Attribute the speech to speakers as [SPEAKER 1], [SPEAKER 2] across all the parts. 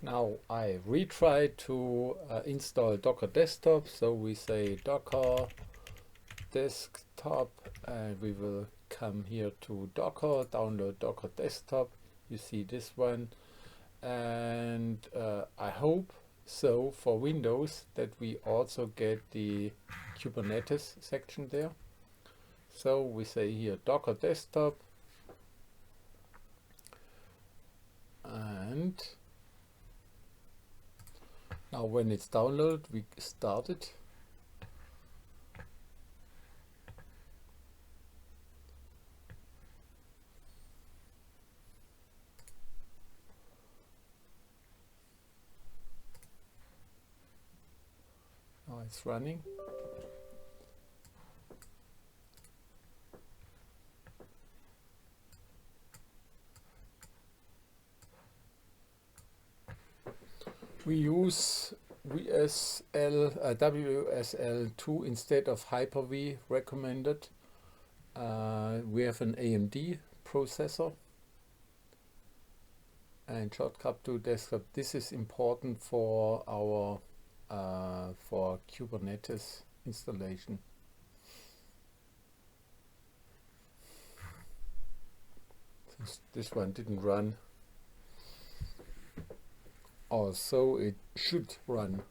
[SPEAKER 1] Now I retry to install Docker Desktop, so we say Docker Desktop and we will come here to Docker, download Docker Desktop. You see this one, and I hope so for Windows that we also get the Kubernetes section there. So we say here Docker Desktop, and now when it's downloaded we start it. Now it's running. We use WSL2 instead of Hyper-V recommended. We have an AMD processor and shortcut to desktop. This is important for our for Kubernetes installation. This one didn't run. Also, it should run.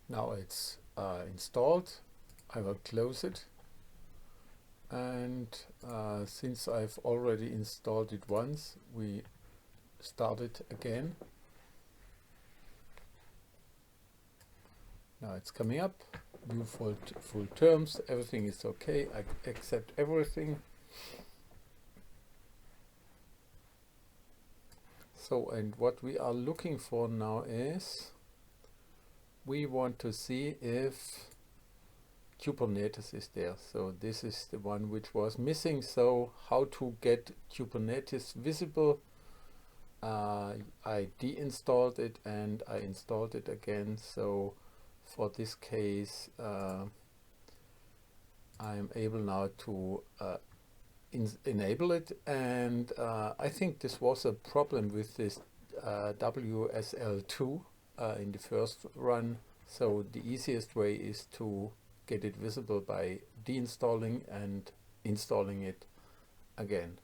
[SPEAKER 1] Now it's installed. I will close it. And since I've already installed it once, we start it again. Now it's coming up, view full terms, everything is okay, I accept everything. So, and what we are looking for now is, we want to see if Kubernetes is there. So this is the one which was missing. So how to get Kubernetes visible? I deinstalled it and I installed it again. So for this case, I am able now to enable it, and I think this was a problem with this WSL2 in the first run. So the easiest way is to get it visible by deinstalling and installing it again.